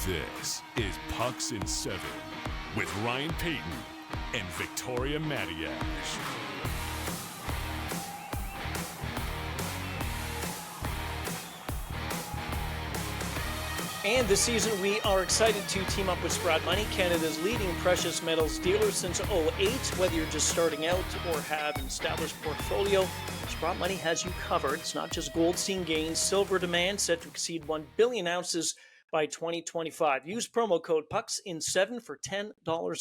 This is Pucks in 7 with Ryan Paton and Victoria Matiash. And this season, we are excited to team up with Sprott Money, Canada's leading precious metals dealer since '08. Whether you're just starting out or have an established portfolio, Sprott Money has you covered. It's not just gold seeing gains, silver demand set to exceed 1 billion ounces by 2025. Use promo code PUCKSIN7 for $10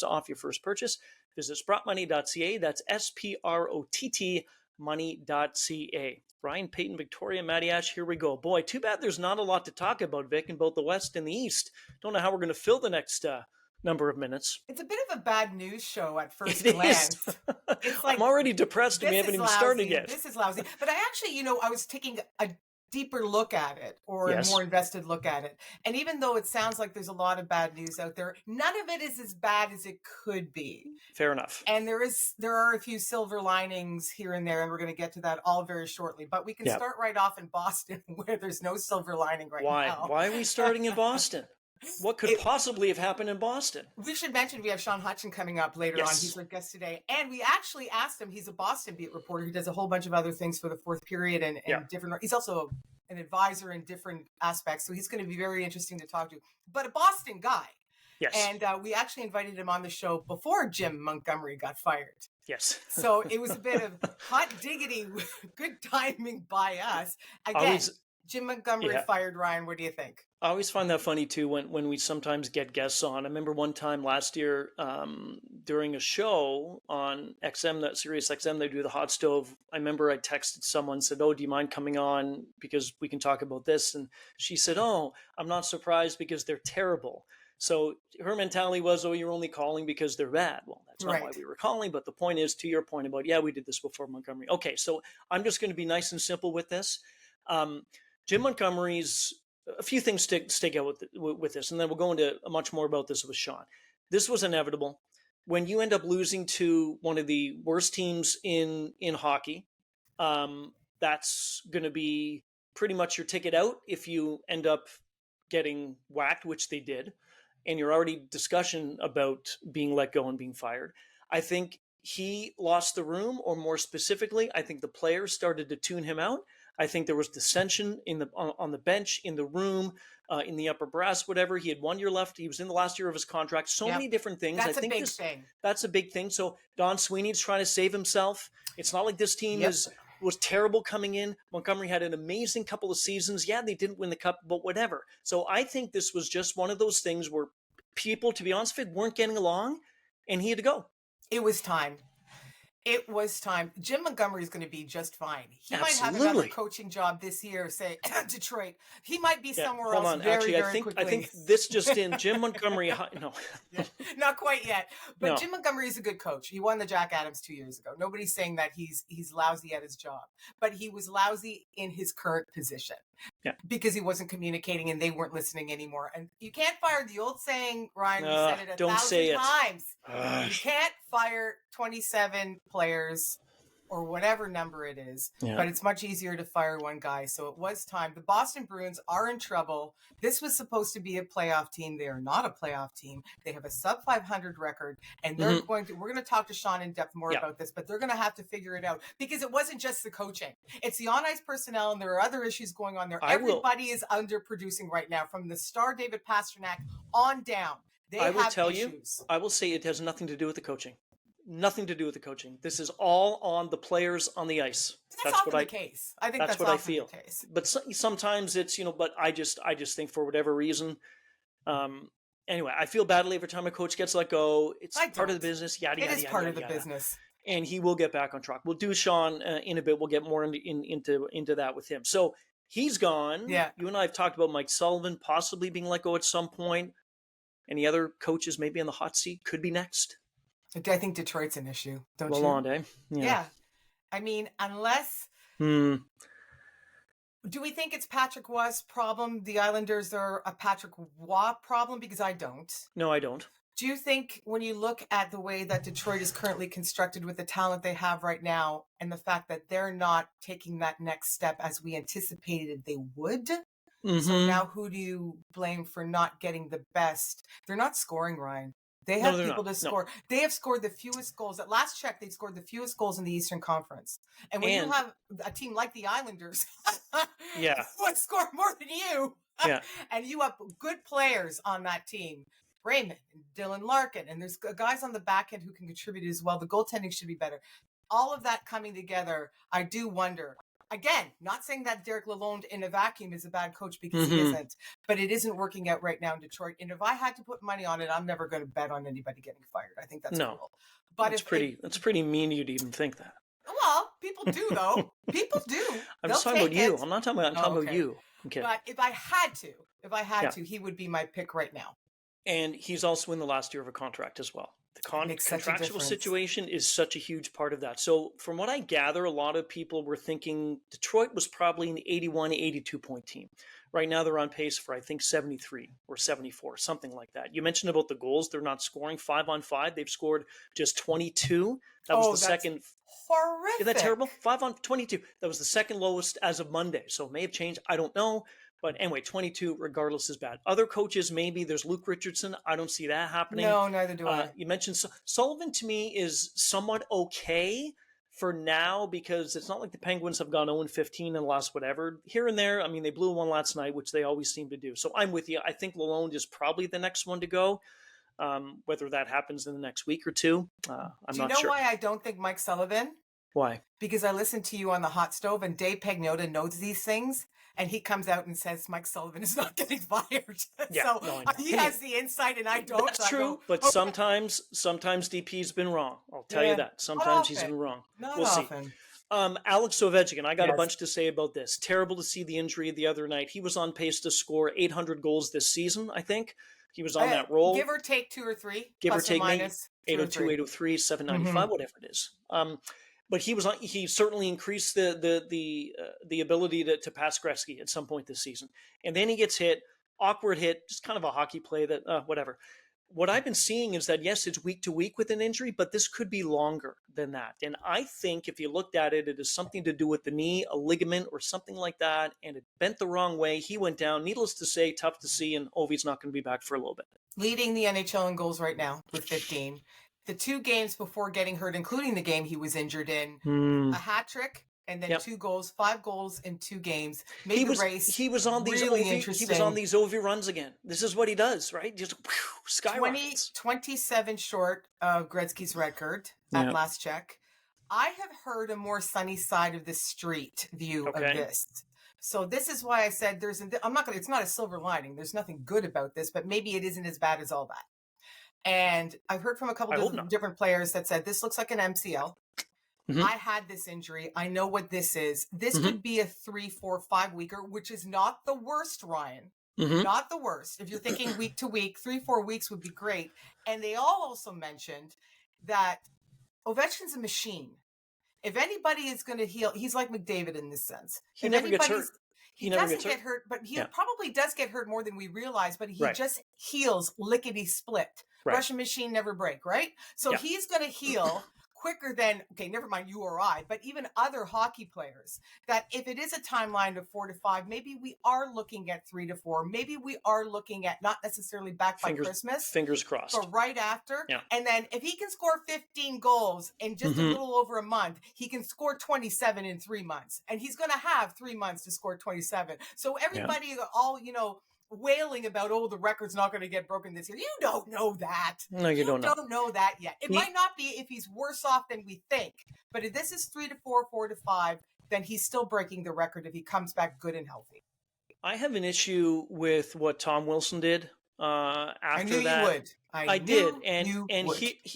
off your first purchase. Visit sprottmoney.ca. That's SPROTT money.ca. Ryan Paton, Victoria Matiash, here we go. Boy, too bad there's not a lot to talk about, Vic, in both the West and the East. Don't know how we're going to fill the next number of minutes. It's a bit of a bad news show at first It glance. is. It's like, I'm already depressed and we haven't even started yet. This is lousy. But I actually, I was taking a deeper look at it, or Yes. a more invested look at it. And even though it sounds like there's a lot of bad news out there, none of it is as bad as it could be. Fair enough. And there are a few silver linings here and there, and we're going to get to that all very shortly. But we can start right off in Boston, where there's no silver lining now. Why are we starting in Boston? What could possibly have happened in Boston? We should mention we have Shawn Hutcheon coming up later on. He's our guest today. And we actually asked him, he's a Boston beat reporter. He does a whole bunch of other things for the fourth period and different. He's also an advisor in different aspects. So he's going to be very interesting to talk to. But a Boston guy. Yes. And we actually invited him on the show before Jim Montgomery got fired. Yes. So it was a bit of hot diggity, good timing by us. Again, Jim Montgomery fired Ryan. What do you think? I always find that funny, too, when we sometimes get guests on. I remember one time last year during a show on XM, that Sirius XM, they do the hot stove. I remember I texted someone, said, "Oh, do you mind coming on because we can talk about this?" And she said, "Oh, I'm not surprised because they're terrible." So her mentality was, "Oh, you're only calling because they're bad." Well, that's not why we were calling. But the point is, to your point about, we did this before Montgomery. Okay, so I'm just going to be nice and simple with this. Jim Montgomery's a few things stick out with this, and then we'll go into much more about this with Shawn. This was inevitable. When you end up losing to one of the worst teams in hockey, that's going to be pretty much your ticket out if you end up getting whacked, which they did, and you're already discussion about being let go and being fired. I think he lost the room, or more specifically, I think the players started to tune him out. I think there was dissension on the bench, in the room, in the upper brass, whatever. He had 1 year left. He was in the last year of his contract. So many different things. That's a big thing. That's a big thing. So Don Sweeney's trying to save himself. It's not like this team was terrible coming in. Montgomery had an amazing couple of seasons. Yeah, they didn't win the cup, but whatever. So I think this was just one of those things where people, to be honest with you, weren't getting along, and he had to go. It was time. It was time. Jim Montgomery is going to be just fine. He Absolutely. might have another coaching job this year, say Detroit. He might be somewhere else very quickly. I think this just in. Jim Montgomery, no. Not quite yet. But Jim Montgomery is a good coach. He won the Jack Adams 2 years ago. Nobody's saying that he's lousy at his job, but he was lousy in his current position because he wasn't communicating and they weren't listening anymore. And you can't fire, the old saying, Ryan, we said it 1,000 times. You can't fire 27 players or whatever number it is, but it's much easier to fire one guy. So it was time. The Boston Bruins are in trouble. This was supposed to be a playoff team. They are not a playoff team. They have a sub 500 record, and we're going to talk to Shawn in depth more about this, but they're going to have to figure it out because it wasn't just the coaching. It's the on-ice personnel, and there are other issues going on there. Everybody is underproducing right now, from the star David Pastrnak on down. I will say it has nothing to do with the coaching. Nothing to do with the coaching. This is all on the players on the ice. That's often the case. I think that's what often I feel. The case. But sometimes it's, but I just think for whatever reason, anyway, I feel badly every time a coach gets let go. It's part of the business. It is part of the business. And he will get back on track. We'll do Shawn in a bit. We'll get more into that with him. So he's gone. Yeah. You and I have talked about Mike Sullivan possibly being let go at some point. Any other coaches maybe on the hot seat could be next? I think Detroit's an issue, don't you? Lalonde, eh? Yeah. I mean, unless... Do we think it's Patrick Roy's problem? The Islanders are a Patrick Roy problem? Because I don't. No, I don't. Do you think when you look at the way that Detroit is currently constructed with the talent they have right now and the fact that they're not taking that next step as we anticipated they would, So now who do you blame for not getting the best? They're not scoring, Ryan. They have people to score. No. They have scored the fewest goals. At last check, they've scored the fewest goals in the Eastern Conference. And when you have a team like the Islanders, who would score more than you, and you have good players on that team, Raymond, Dylan Larkin, and there's guys on the back end who can contribute as well. The goaltending should be better. All of that coming together, I do wonder. Again, not saying that Derek Lalonde in a vacuum is a bad coach, because he isn't, but it isn't working out right now in Detroit. And if I had to put money on it, I'm never going to bet on anybody getting fired. I think that's cool. But that's pretty mean of you to even think that. Well, people do though. People do. I'm just talking about you. I'm not talking about. I'm talking about you. Okay. But if I had to, he would be my pick right now. And he's also in the last year of a contract as well. The contractual situation is such a huge part of that. So from what I gather, a lot of people were thinking Detroit was probably an 81, 82 point team. Right now they're on pace for, I think, 73 or 74, something like that. You mentioned about the goals. They're not scoring 5-on-5. They've scored just 22. That was the second. Horrific. Is that terrible? 5-on-22. That was the second lowest as of Monday. So it may have changed. I don't know. But anyway, 22, regardless, is bad. Other coaches, maybe there's Luke Richardson. I don't see that happening. No, neither do I. You mentioned Sullivan, to me, is somewhat okay for now, because it's not like the Penguins have gone 0-15 in the last whatever. Here and there, I mean, they blew one last night, which they always seem to do. So I'm with you. I think Lalonde is probably the next one to go. Whether that happens in the next week or two, I'm not sure. Do you know why I don't think Mike Sullivan? Why? Because I listened to you on the hot stove, and Dave Pagnotta knows these things. And he comes out and says Mike Sullivan is not getting fired. He has the insight and I don't. That's true, but sometimes DP's been wrong. I'll tell you that. Sometimes he's been wrong. We'll see. Alex Ovechkin, I got a bunch to say about this. Terrible to see the injury the other night. He was on pace to score 800 goals this season, I think. He was on that roll. Give or take 2 or 3. Give or take minus 802, 803, 795, whatever it is. But he certainly increased the ability to pass Gretzky at some point this season. And then he gets hit, awkward hit, just kind of a hockey play that, whatever. What I've been seeing is that, yes, it's week to week with an injury, but this could be longer than that. And I think if you looked at it, it is something to do with the knee, a ligament or something like that, and it bent the wrong way. He went down, needless to say, tough to see, and Ovi's not going to be back for a little bit. Leading the NHL in goals right now with 15. The 2 games before getting hurt, including the game he was injured in, a hat trick and then 2 goals, 5 goals in 2 games. He was on these He was on these Ovi runs again. This is what he does, right? Just skyrockets. 27 short of Gretzky's record at last check. I have heard a more sunny side of the street view of this. So this is why I said it's not a silver lining. There's nothing good about this, but maybe it isn't as bad as all that. And I've heard from a couple of different players that said, this looks like an MCL. I had this injury. I know what this is. This could be a 3, 4, 5 weeker, which is not the worst, Ryan. Not the worst. If you're thinking week to week, 3, 4 weeks would be great. And they all also mentioned that Ovechkin's a machine. If anybody is going to heal, he's like McDavid in this sense. He never gets hurt. He doesn't get hurt, but he probably does get hurt more than we realize, but he just heals lickety split. Russian machine never break, right? So he's going to heal quicker than, never mind you or I, but even other hockey players, that if it is a timeline of 4 to 5, maybe we are looking at 3 to 4. Maybe we are looking at not necessarily back by Christmas. Fingers crossed. But right after. Yeah. And then if he can score 15 goals in just a little over a month, he can score 27 in 3 months. And he's going to have 3 months to score 27. So everybody all, wailing about, the record's not going to get broken this year. You don't know that. No, you don't know that yet. It might not be if he's worse off than we think. But if this is 3 to 4, 4 to 5, then he's still breaking the record if he comes back good and healthy. I have an issue with what Tom Wilson did after that. I knew you would. I did. And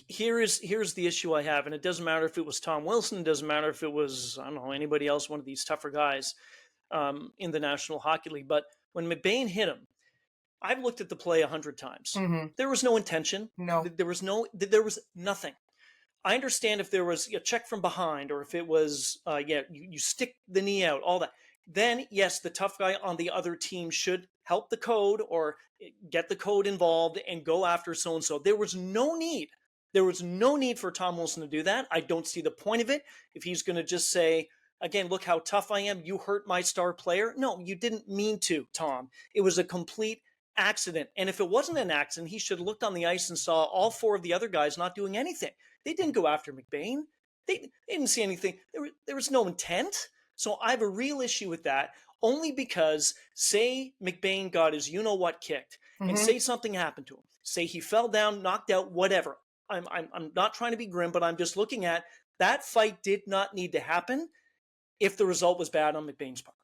here's the issue I have. And it doesn't matter if it was Tom Wilson. It doesn't matter if it was, I don't know, anybody else, one of these tougher guys in the National Hockey League. But when McBain hit him, I've looked at the play 100 times. There was no intention. No. There was nothing. I understand if there was a check from behind, or if it was, you stick the knee out, all that. Then, yes, the tough guy on the other team should help the code or get the code involved and go after so-and-so. There was no need. There was no need for Tom Wilson to do that. I don't see the point of it. If he's going to just say, again, look how tough I am. You hurt my star player. No, you didn't mean to, Tom. It was a complete accident. And if it wasn't an accident, he should have looked on the ice and saw all four of the other guys not doing anything. They didn't go after McBain. They didn't see anything. There was no intent. So I have a real issue with that, only because say McBain got his you-know-what kicked, and say something happened to him. Say he fell down, knocked out, whatever. I'm not trying to be grim, but I'm just looking at that fight did not need to happen if the result was bad on McBain's part.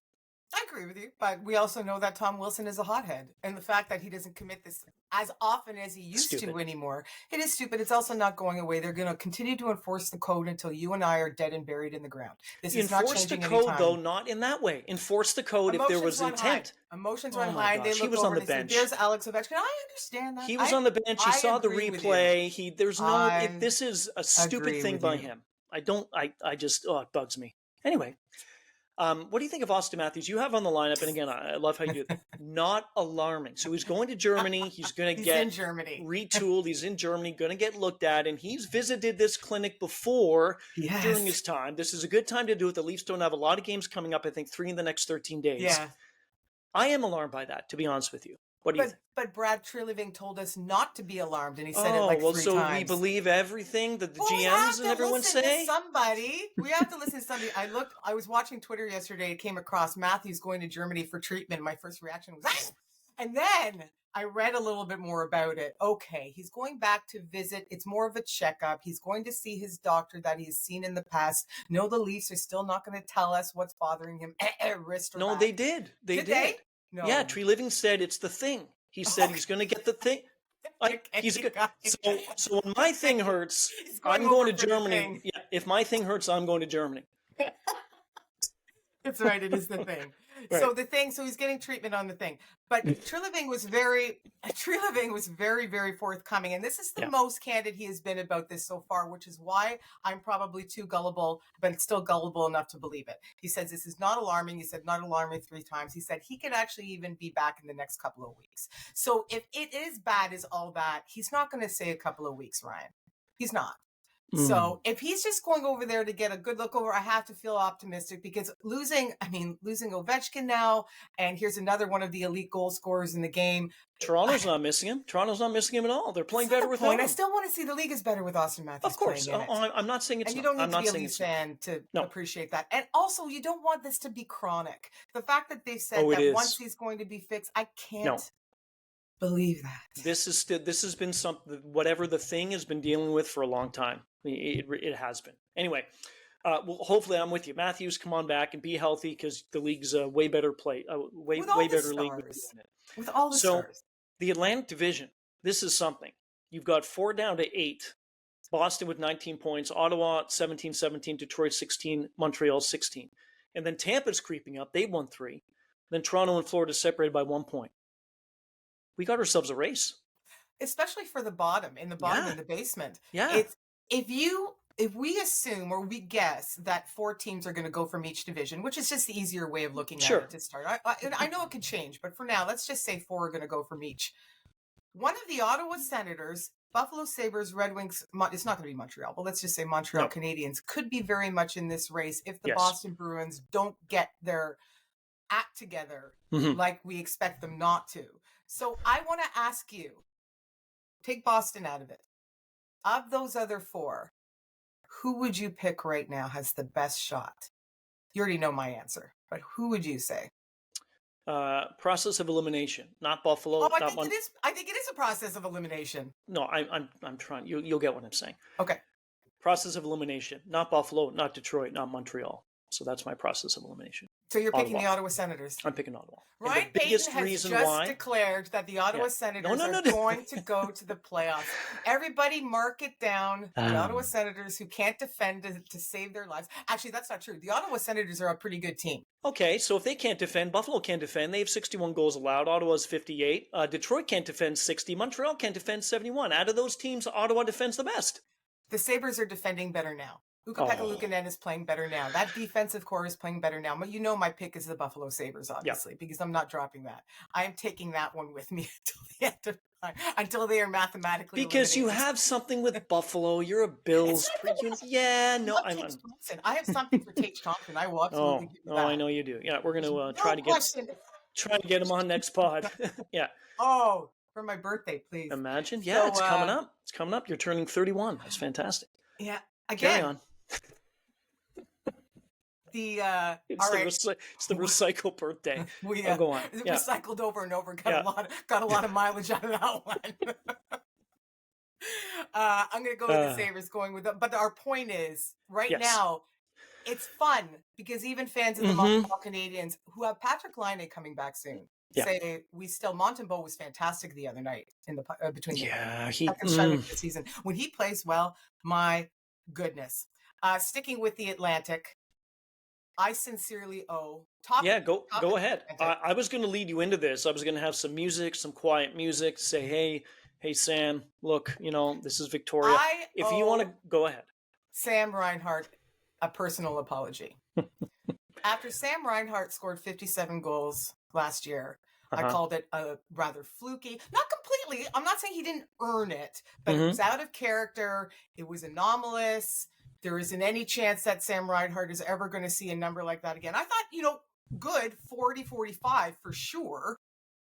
I agree with you, but we also know that Tom Wilson is a hothead, and the fact that he doesn't commit this as often as he used to anymore, it is stupid. It's also not going away. They're going to continue to enforce the code until you and I are dead and buried in the ground. This is not changing anytime. Enforce the code, though, not in that way. Enforce the code if there was intent. Emotions run high. They look over and say, "There's Alex Ovechkin." I understand that. He was on the bench. He saw the replay. This is a stupid thing by him. I just, it bugs me. Anyway. What do you think of Austin Matthews? You have on the lineup, and again, I love how you do it. Not alarming. So he's going to Germany. He's going to get retooled. He's in Germany, going to get looked at, and he's visited this clinic before during his time. This is a good time to do it. The Leafs don't have a lot of games coming up. I think 3 in the next 13 days. Yeah. I am alarmed by that, to be honest with you. What do you think? But Brad Treliving told us not to be alarmed, and he said it like 3 times. So we believe everything that the GMs and everyone say? We have to listen to somebody. I was watching Twitter yesterday. It came across Matthews going to Germany for treatment. My first reaction was, ah! And then I read a little bit more about it. Okay, he's going back to visit. It's more of a checkup. He's going to see his doctor that he's seen in the past. No, the Leafs are still not going to tell us what's bothering him. Wrist or back. They did. They did. No. Yeah, Treliving said it's the thing. He said he's going to get the thing. So when my thing hurts, I'm going to Germany. Yeah, if my thing hurts, I'm going to Germany. That's right. It is the thing. Right. So he's getting treatment on the thing. But Treliving was very, very forthcoming. And this is the most candid he has been about this so far, which is why I'm probably too gullible, but still gullible enough to believe it. He says this is not alarming. He said not alarming 3 times. He said he could actually even be back in the next couple of weeks. So if it is bad as all that, he's not going to say a couple of weeks, Ryan. He's not. So if he's just going over there to get a good look over, I have to feel optimistic because losing Ovechkin now, and here's another one of the elite goal scorers in the game. Toronto's not missing him. Toronto's not missing him at all. They're playing better without him. I still want to see the league is better with Austin Matthews. Of course. I'm not saying it's not. And you don't need to be a Leafs fan to appreciate that. And also, you don't want this to be chronic. The fact that they said that once he's going to be fixed, I can't believe that. This has been something, whatever the thing has been dealing with for a long time. It has been. Anyway, well, hopefully I'm with you. Matthews, come on back and be healthy because the league's a way better way better league. With all the stars. The Atlantic Division, this is something. You've got 4 down to 8. Boston with 19 points, Ottawa 17-17, Detroit 16, Montreal 16. And then Tampa's creeping up. They won 3. Then Toronto and Florida separated by 1 point. We got ourselves a race. Especially for the bottom, in the basement. Yeah. If we assume or we guess that 4 teams are going to go from each division, which is just the easier way of looking at it to start. I know it could change, but for now, let's just say 4 are going to go from each. One of the Ottawa Senators, Buffalo Sabres, Red Wings, it's not going to be Montreal, but let's just say Montreal Canadiens could be very much in this race if the Boston Bruins don't get their act together like we expect them not to. So I want to ask you, take Boston out of it. Of those other 4, who would you pick right now has the best shot? You already know my answer, but who would you say? Process of elimination, not Buffalo. I think it is a process of elimination. No, I'm trying. You'll get what I'm saying. Okay. Process of elimination, not Buffalo, not Detroit, not Montreal. So that's my process of elimination. So you're picking the Ottawa Senators. I'm picking Ottawa. Ryan Paton has just declared that the Ottawa Senators are going to go to the playoffs. Everybody mark it down. The Ottawa Senators who can't defend to save their lives. Actually, that's not true. The Ottawa Senators are a pretty good team. Okay, so if they can't defend, Buffalo can't defend. They have 61 goals allowed. Ottawa's 58. Detroit can't defend 60. Montreal can't defend 71. Out of those teams, Ottawa defends the best. The Sabres are defending better now. Ukko-Pekka Luukkonen is playing better now. That defensive core is playing better now. But you know my pick is the Buffalo Sabres, obviously, because I'm not dropping that. I am taking that one with me until the end of until they are mathematically because you eliminated. have something with Buffalo. You're a Bills. Yeah, no, I love Tage Thompson. I have something for Tage Thompson. I will absolutely give you that. I know you do. Yeah, we're gonna No try to get him on next pod. Yeah. Oh, for my birthday, please. Imagine. Yeah, it's coming up. It's coming up. You're turning 31. That's fantastic. Yeah. Carry Again. on. It's the recycle birthday. Go on. Yeah. Recycled over and over. Got a lot of mileage out of that one. I'm gonna go with the Sabres going with them. But our point is, now, it's fun because even fans of the Montreal Canadiens who have Patrick Laine coming back soon say Montembeault was fantastic the other night in the between second start of the season when he plays well. My goodness. Sticking with the Atlantic, I sincerely owe. Go ahead. I was going to lead you into this. I was going to have some music, some quiet music. Say, hey, Sam. Look, this is Victoria. If you want to go ahead, Sam Reinhart, a personal apology. After Sam Reinhart scored 57 goals last year, I called it a rather fluky, not completely. I'm not saying he didn't earn it, but it was out of character. It was anomalous. There isn't any chance that Sam Reinhart is ever going to see a number like that again. I thought, good 40, 45 for sure.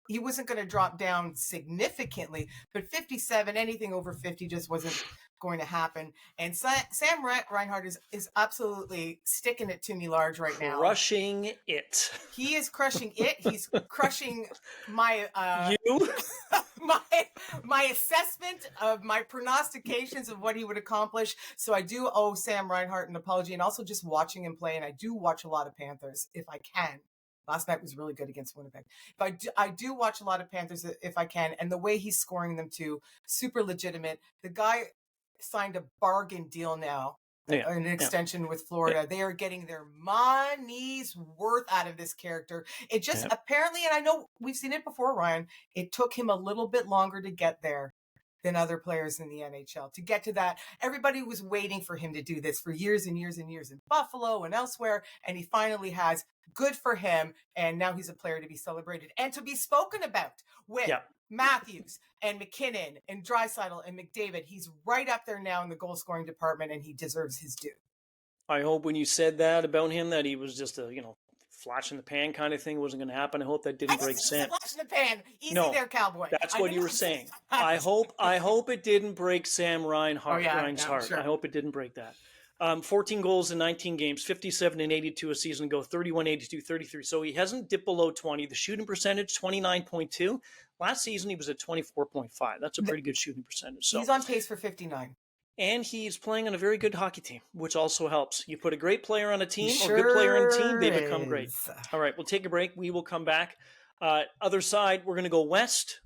He wasn't going to drop down significantly, but 57, anything over 50 just wasn't going to happen. And Sam Reinhart is absolutely sticking it to me large right now. Crushing it. He is crushing it. He's crushing my my assessment of my prognostications of what he would accomplish. So I do owe Sam Reinhart an apology, and also just watching him play. And I do watch a lot of Panthers if I can. Last night was really good against Winnipeg. But I do watch a lot of Panthers if I can. And the way he's scoring them too, super legitimate. The guy signed a bargain deal now, an extension with Florida. They are getting their money's worth out of this character. It just apparently, and I know we've seen it before, Ryan, it took him a little bit longer to get there than other players in the NHL, to get to that. Everybody was waiting for him to do this for years and years and years in Buffalo and elsewhere, and he finally has. Good for him, and now he's a player to be celebrated and to be spoken about with Matthews and McKinnon and Draisaitl and McDavid. He's right up there now in the goal-scoring department, and he deserves his due. I hope when you said that about him that he was just a, flash in the pan kind of thing wasn't going to happen. I hope that didn't break Sam. Flash in the pan. Easy there, cowboy. That's what you were saying. I hope it didn't break Sam Reinhart's heart. Sure. I hope it didn't break that. 14 goals in 19 games, 57 and 82 a season ago, 31, 82, 33. So he hasn't dipped below 20. The shooting percentage, 29.2. Last season, he was at 24.5. That's a pretty good shooting percentage. So he's on pace for 59. And he's playing on a very good hockey team, which also helps. You put a great player on a team or a good player on a team, they become great. All right, we'll take a break. We will come back. Other side, we're going to go west.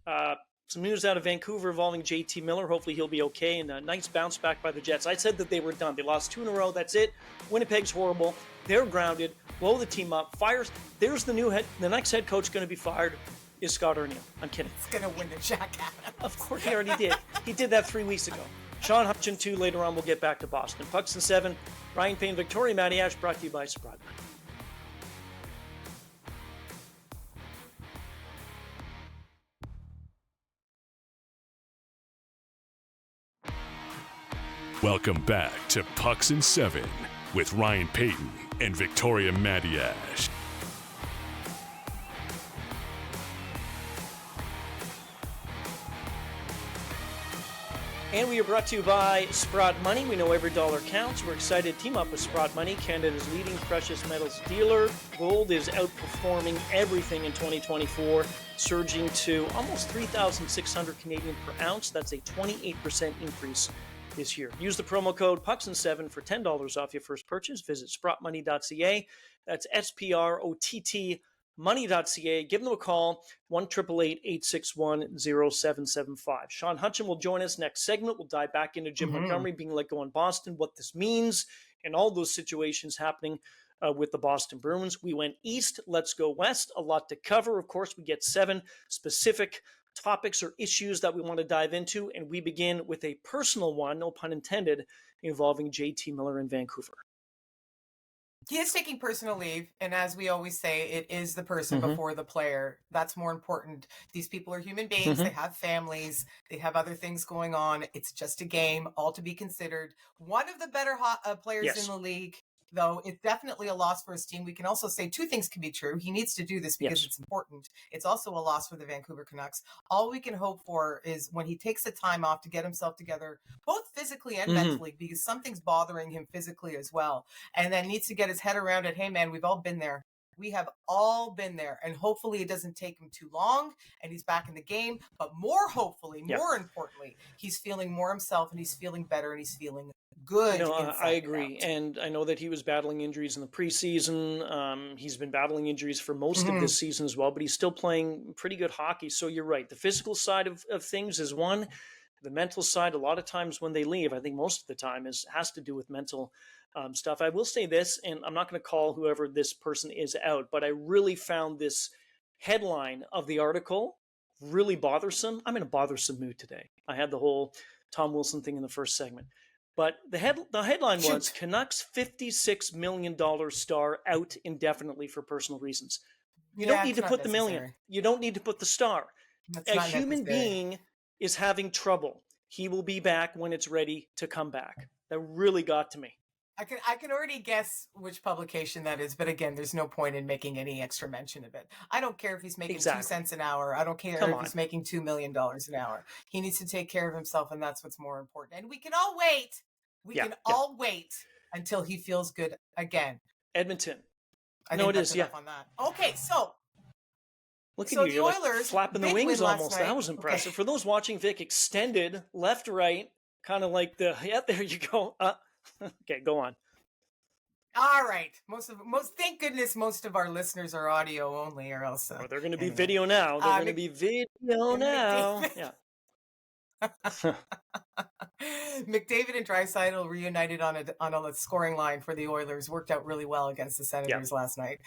Some news out of Vancouver involving JT Miller. Hopefully he'll be okay. And a nice bounce back by the Jets. I said that they were done. They lost 2 in a row. That's it. Winnipeg's horrible. They're grounded. Blow the team up. Fires. There's the next head coach going to be fired is Scott Arniel. I'm kidding. He's going to win the Jack Adams. Of course, he already did. He did that 3 weeks ago. Shawn Hutcheon 2. Later on, we'll get back to Boston. Pucks and 7. Ryan Payne, Victoria Matiash, brought to you by Sprott Money. Welcome back to Pucks and 7 with Ryan Payton and Victoria Matiash. And we are brought to you by Sprott Money. We know every dollar counts. We're excited to team up with Sprott Money, Canada's leading precious metals dealer. Gold is outperforming everything in 2024, surging to almost 3,600 Canadian per ounce. That's a 28% increase this year. Use the promo code PUCKS7 for $10 off your first purchase. Visit sprottmoney.ca. That's SPROTT money.ca. Give them a call, 1-888-861-0775. Shawn Hutcheon will join us next segment. We'll dive back into Jim Montgomery being let go in Boston, what this means, and all those situations happening with the Boston Bruins. We went east. Let's go west. A lot to cover. Of course, we get 7 specific topics or issues that we want to dive into, and we begin with a personal one, no pun intended, involving JT Miller in Vancouver. He is taking personal leave, and as we always say, it is the person before the player. That's more important. These people are human beings. They have families. They have other things going on. It's just a game, all to be considered. One of the better players in the league, though, it's definitely a loss for his team. We can also say two things can be true. He needs to do this because it's important. It's also a loss for the Vancouver Canucks. All we can hope for is when he takes the time off to get himself together, both physically and mentally, because something's bothering him physically as well. And then needs to get his head around it. Hey, man, we've all been there. We have all been there. And hopefully it doesn't take him too long and he's back in the game. But more hopefully, more importantly, he's feeling more himself and he's feeling better and he's feeling good. No, I agree. And I know that he was battling injuries in the preseason. He's been battling injuries for most of this season as well, but he's still playing pretty good hockey. So you're right. The physical side of things is one. The mental side, a lot of times when they leave, I think most of the time has to do with mental stuff. I will say this, and I'm not going to call whoever this person is out, but I really found this headline of the article really bothersome. I'm in a bothersome mood today. I had the whole Tom Wilson thing in the first segment. But the headline was Canucks $56 million star out indefinitely for personal reasons. You don't need to put the million. You don't need to put the star. A human being is having trouble. He will be back when it's ready to come back. That really got to me. I can already guess which publication that is, but again, there's no point in making any extra mention of it. I don't care if he's making 2 cents an hour. I don't care if he's making $2 million an hour. He needs to take care of himself, and that's what's more important. And we can all wait. We can all wait until he feels good again. Edmonton. I think that's enough on that. Okay, so look at you, you're Oilers, like flapping the wings almost. That was impressive. Okay. For those watching, Vic, extended left, right, kind of like there you go. Okay, go on. All right. Thank goodness most of our listeners are audio only, or else. They're going to be video now. They're going to be video now. Yeah. McDavid and Draisaitl reunited on a scoring line for the Oilers. Worked out really well against the Senators last night.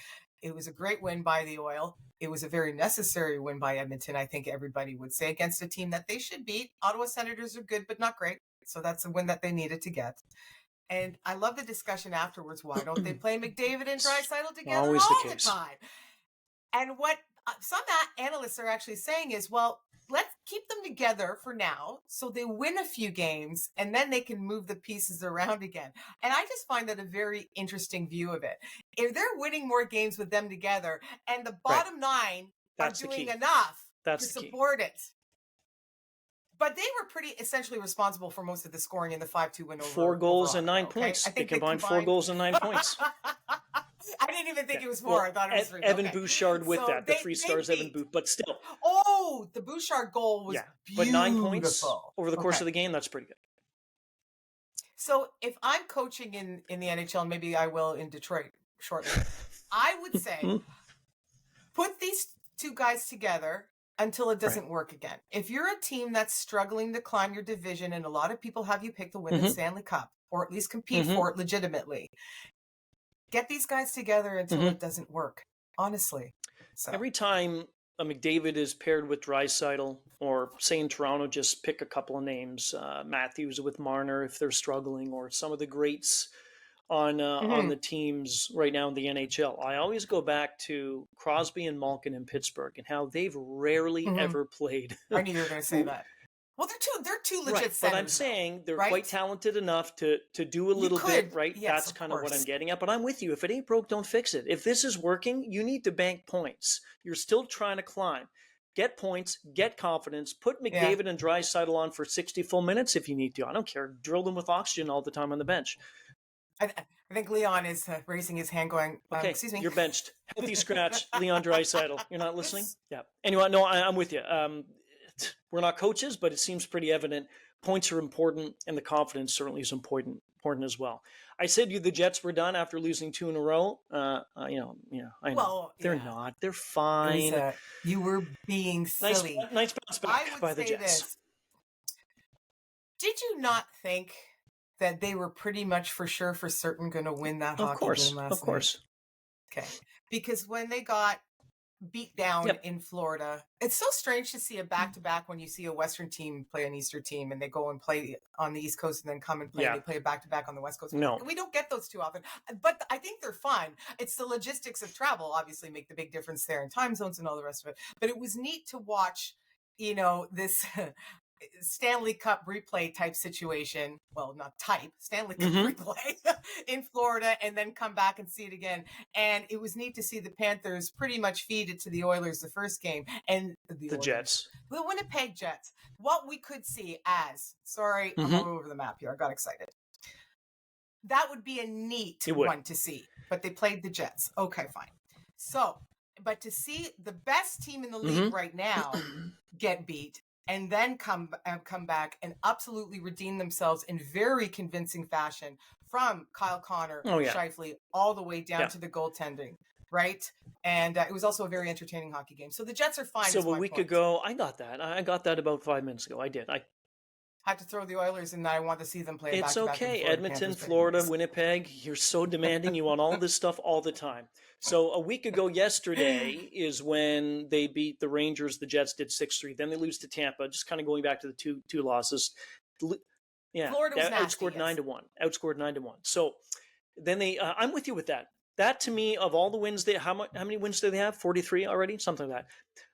It was a great win by the Oil. It was a very necessary win by Edmonton, I think everybody would say, against a team that they should beat. Ottawa Senators are good, but not great. So that's a win that they needed to get. And I love the discussion afterwards. Why don't they play McDavid and Draisaitl together all the time? And what some analysts are actually saying is, well, let's keep them together for now so they win a few games and then they can move the pieces around again. And I just find that a very interesting view of it. If they're winning more games with them together and the bottom nine are doing enough to support it. But they were pretty essentially responsible for most of the scoring in the 5-2 win over. 4 goals and 9 points. They combined 4 goals and 9 points. I didn't even think it was 4. I thought it was 3. Evan Bouchard with that. The 3 stars Evan Bouchard. But still. Oh, the Bouchard goal was beautiful. But 9 points over the course of the game, that's pretty good. So if I'm coaching in the NHL, and maybe I will in Detroit shortly, I would say put these 2 guys together until it doesn't work again. If you're a team that's struggling to climb your division, and a lot of people have you pick to win the Stanley Cup, or at least compete for it legitimately, get these guys together until it doesn't work, honestly. So. Every time a McDavid is paired with Draisaitl, or say in Toronto, just pick a couple of names, Matthews with Marner if they're struggling, or some of the greats on the teams right now in the NHL. I always go back to Crosby and Malkin in Pittsburgh and how they've rarely ever played. I knew you were going to say that. Well, they're two legit centers. But I'm saying they're quite talented enough to do a little bit, right? Yes, that's kind of what I'm getting at. But I'm with you. If it ain't broke, don't fix it. If this is working, you need to bank points. You're still trying to climb. Get points, get confidence, put McDavid and Draisaitl on for 60 full minutes if you need to. I don't care. Drill them with oxygen all the time on the bench. I think Leon is raising his hand going, okay, excuse me. You're benched. Healthy scratch, Leon Draisaitl. You're not listening? Yeah. Anyway, no, I'm with you. We're not coaches, but it seems pretty evident. Points are important, and the confidence certainly is important as well. I said the Jets were done after losing 2 in a row. I know. They're not. They're fine. You were being silly. Nice bounce back by the Jets. Did you not think that they were pretty much for certain going to win that hockey game last night? Of course. Okay. Because when they got beat down in Florida. It's so strange to see a back-to-back when you see a Western team play an Eastern team and they go and play on the East Coast and then come and play. They play a back-to-back on the West Coast. No. We don't get those too often, but I think they're fine. It's the logistics of travel, obviously, make the big difference there in time zones and all the rest of it. But it was neat to watch, this Stanley Cup replay type situation. Well, not type, Stanley Cup replay in Florida, and then come back and see it again. And it was neat to see the Panthers pretty much feed it to the Oilers the first game, and the Jets, the Winnipeg Jets. What we could see as, I'm all over the map here. I got excited. That would be a neat one to see, but they played the Jets. Okay, fine. So, but to see the best team in the league right now get beat, and then come back and absolutely redeem themselves in very convincing fashion from Kyle Connor, Scheifele, all the way down to the goaltending, right? And it was also a very entertaining hockey game. So the Jets are fine. So a week ago, I got that. I got that about 5 minutes ago. I did. I had to throw the Oilers, and I want to see them play. It's okay. Edmonton, Florida, Winnipeg. You're so demanding. You want all this stuff all the time. So a week ago yesterday is when they beat the Rangers. The Jets did 6-3. Then they lose to Tampa. Just kind of going back to the two losses. Yeah, Florida was nasty, outscored 9-1. Outscored 9-1. So then they. I'm with you with that. That to me, of all the wins, how many wins do they have? 43 already, something like that.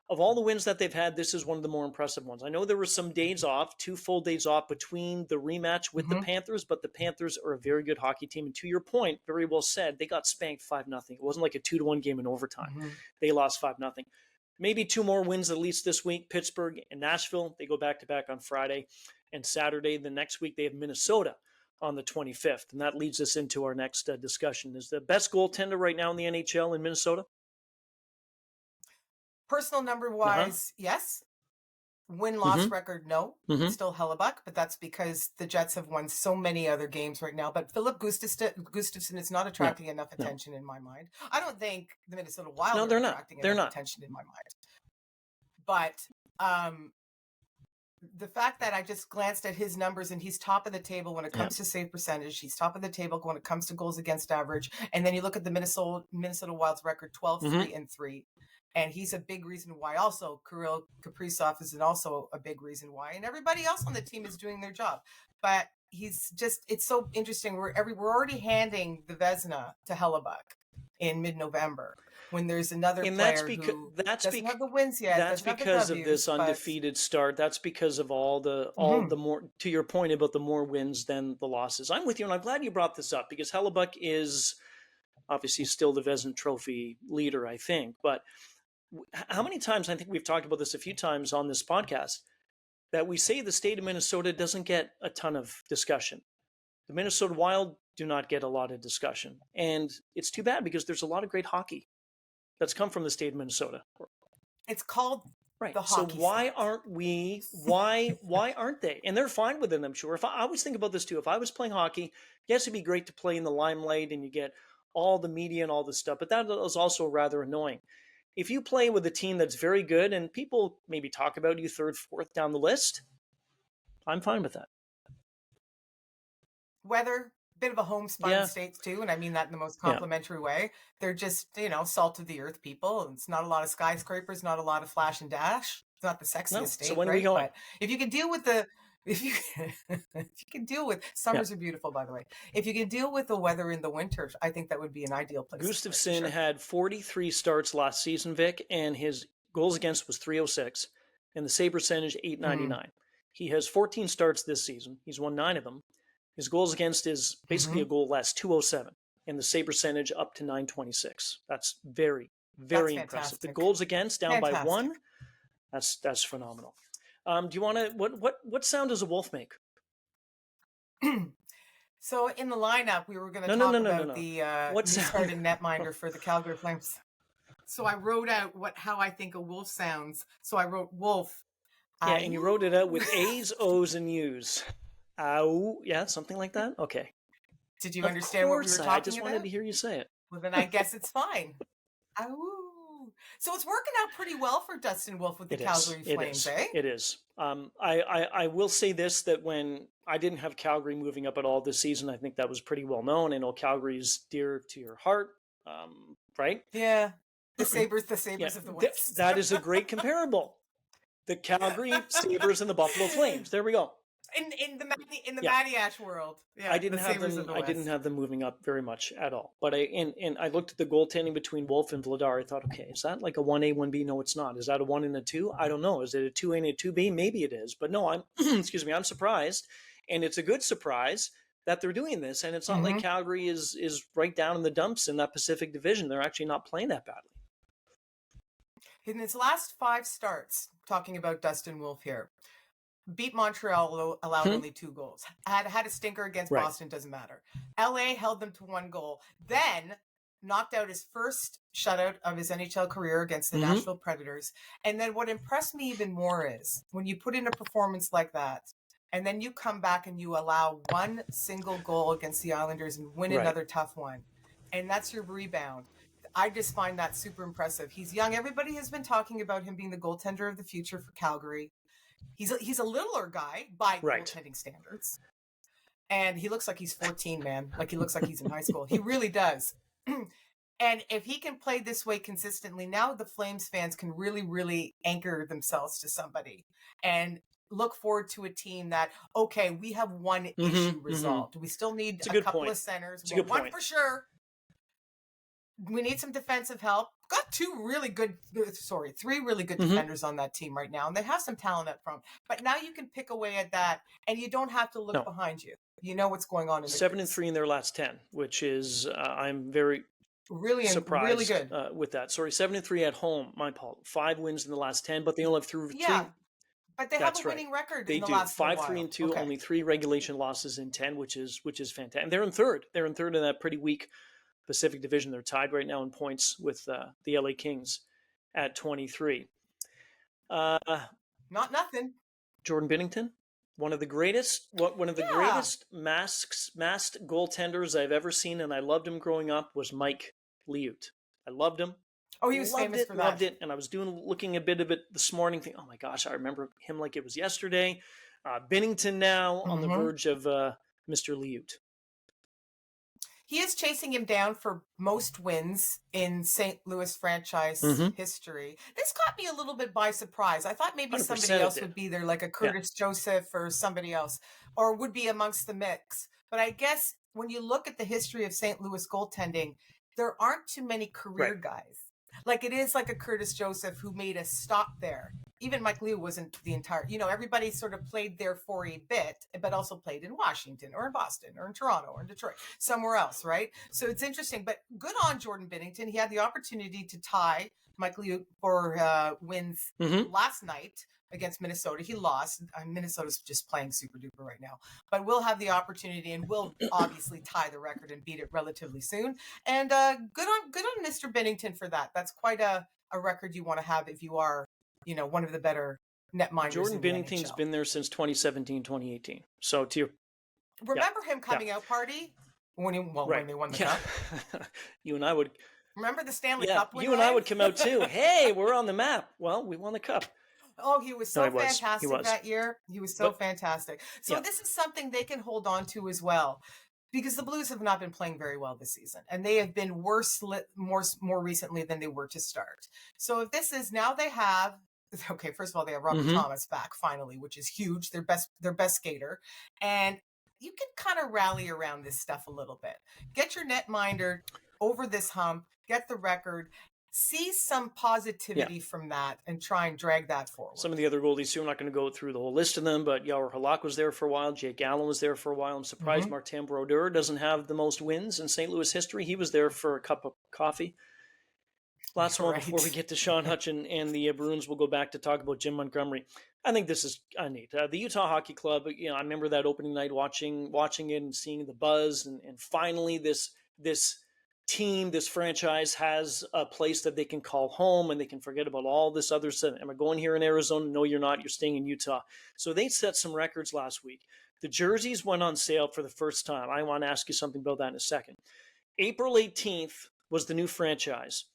Of all the wins that they've had, this is one of the more impressive ones. I know there were some days off, 2 full days off between the rematch with the Panthers, but the Panthers are a very good hockey team. And to your point, very well said, they got spanked 5-0. It wasn't like a 2-1 game in overtime. They lost 5-0. Maybe 2 more wins at least this week. Pittsburgh and Nashville, they go back-to-back on Friday and Saturday. The next week they have Minnesota on the 25th. And that leads us into our next discussion. Is the best goaltender right now in the NHL in Minnesota? Personal number wise, yes. Win-loss record, no. It's still Hellebuck, but that's because the Jets have won so many other games right now. But Philip Gustafsson is not attracting enough attention in my mind. I don't think the Minnesota Wild are attracting enough attention in my mind. But the fact that I just glanced at his numbers and he's top of the table when it comes to save percentage, he's top of the table when it comes to goals against average, and then you look at the Minnesota Wild's record, 12-3-3. And he's a big reason why. Also, Kirill Kaprizov is also a big reason why. And everybody else on the team is doing their job. But it's so interesting. We're already handing the Vezina to Hellebuck in mid-November when there's another player who doesn't have the wins yet. That's because of this undefeated start. That's because of all the more, to your point about the more wins than the losses. I'm with you, and I'm glad you brought this up because Hellebuck is obviously still the Vezina Trophy leader, I think. But how many times, I think we've talked about this a few times on this podcast, that we say the state of Minnesota doesn't get a ton of discussion. The Minnesota Wild do not get a lot of discussion. And it's too bad because there's a lot of great hockey that's come from the state of Minnesota. It's called the hockey. So why aren't we, why aren't they? And they're fine with it, I'm sure. I always think about this too. If I was playing hockey, yes, it'd be great to play in the limelight and you get all the media and all this stuff, but that is also rather annoying. If you play with a team that's very good and people maybe talk about you third, fourth down the list, I'm fine with that. Weather, bit of a homespun states too, and I mean that in the most complimentary way. They're just, salt of the earth people. It's not a lot of skyscrapers, not a lot of flash and dash. It's not the sexiest state, so when right? Are we going? But if you can deal with summers are beautiful, by the way. If you can deal with the weather in the winter, I think that would be an ideal place. Gustafsson had 43 starts last season, Vic, and his goals against was .306, and the save percentage .899. He has 14 starts this season. He's won 9 of them. His goals against is basically a goal less, .207, and the save percentage up to .926. That's very, very impressive. The goals against down by 1. That's phenomenal. Do you want to? What sound does a wolf make? So in the lineup, we were going to talk about the starting netminder for the Calgary Flames. So I wrote out how I think a wolf sounds. So I wrote wolf. Yeah, and you wrote it out with A's, O's, and U's. Ow, yeah, something like that. Okay. Did you understand what we were talking about? I just wanted to hear you say it. Well, then I guess it's fine. Ow. So it's working out pretty well for Dustin Wolf with the Calgary Flames, eh? It is. I will say this, that when I didn't have Calgary moving up at all this season, I think that was pretty well known. I know Calgary's dear to your heart, right? Yeah. The Sabres of the West. That is a great comparable. The Calgary Sabres and the Buffalo Flames. There we go. In the Matiash world, I didn't have them moving up very much at all. But I looked at the goaltending between Wolf and Vladar. I thought, okay, is that like a 1A, 1B? No, it's not. Is that a 1 and a 2? I don't know. Is it a 2A and a 2B? Maybe it is. But no, I'm excuse me, I'm surprised, and it's a good surprise that they're doing this. And it's not like Calgary is right down in the dumps in that Pacific Division. They're actually not playing that badly. In his last 5 starts, talking about Dustin Wolf here, beat Montreal, allowed only 2 goals. Had a stinker against Boston, doesn't matter. LA held them to 1 goal. Then knocked out his first shutout of his NHL career against the Nashville Predators. And then what impressed me even more is when you put in a performance like that, and then you come back and you allow 1 single goal against the Islanders and win another tough one. And that's your rebound. I just find that super impressive. He's young. Everybody has been talking about him being the goaltender of the future for Calgary. He's a littler guy by goaltending standards. And he looks like he's 14, man. Like he looks like he's in high school. He really does. And if he can play this way consistently, now the Flames fans can really, really anchor themselves to somebody and look forward to a team that, okay, we have one issue resolved. We still need a couple of centers. One for sure. We need some defensive help. Got 3 really good defenders on that team right now, and they have some talent up front. But now you can pick away at that, and you don't have to look behind you. You know what's going on in the 7-3 in their last 10, which is I'm very surprised really good with that. Sorry, 7-3 at home. My fault. 5 wins in the last 10, but they only have 3. But they have a winning record. They in the do last 5-3-2, only 3 regulation losses in 10, which is fantastic. And they're in third. They're in third in that pretty weak Pacific Division. They're tied right now in points with the LA Kings at 23. Not nothing. Jordan Binnington, one of the greatest masked goaltenders I've ever seen, and I loved him growing up, was Mike Liut. I loved him. Oh, he was famous for that. Loved it. And I was looking a bit of it this morning, thinking, oh my gosh, I remember him like it was yesterday. Binnington now on the verge of Mr. Liut. He is chasing him down for most wins in St. Louis franchise history. This caught me a little bit by surprise. I thought maybe somebody else would be there, like a Curtis Joseph or somebody else, or would be amongst the mix. But I guess when you look at the history of St. Louis goaltending, there aren't too many career guys. Like it is like a Curtis Joseph who made a stop there. Even Mike Liu wasn't the entire, everybody sort of played there for a bit, but also played in Washington or in Boston or in Toronto or in Detroit, somewhere else, right? So it's interesting, but good on Jordan Binnington. He had the opportunity to tie Mike Liu for wins last night against Minnesota. He lost. Minnesota's just playing super duper right now, but we'll have the opportunity and we'll obviously tie the record and beat it relatively soon. And good on Mr. Binnington for that. That's quite a record you want to have if you are, one of the better netminders. Jordan Binnington's been there since 2017, 2018. So remember him coming out party when they won the cup. You and I would remember the Stanley Cup. You and I would come out too. Hey, we're on the map. Well, we won the cup. Oh, he was so fantastic that year. He was so fantastic. So this is something they can hold on to as well, because the Blues have not been playing very well this season, and they have been worse more recently than they were to start. So if this is now they have, okay, first of all, they have Robert Thomas back finally, which is huge. Their best skater, and you can kind of rally around this stuff a little bit. Get your netminder over this hump. Get the record. See some positivity from that and try and drag that forward. Some of the other goalies too, I'm not going to go through the whole list of them, but Yair Halak was there for a while. Jake Allen was there for a while. I'm surprised Martin Brodeur doesn't have the most wins in St. Louis history. He was there for a cup of coffee. Last one before we get to Shawn Hutcheon and the Bruins, we'll go back to talk about Jim Montgomery. I think this is neat. The Utah Hockey Club, I remember that opening night watching it and seeing the buzz, and finally this team, this franchise has a place that they can call home, and they can forget about all this other stuff. Am I going here in Arizona? No, you're not. You're staying in Utah. So they set some records last week. The jerseys went on sale for the first time. I want to ask you something about that in a second. April 18th was the new franchise.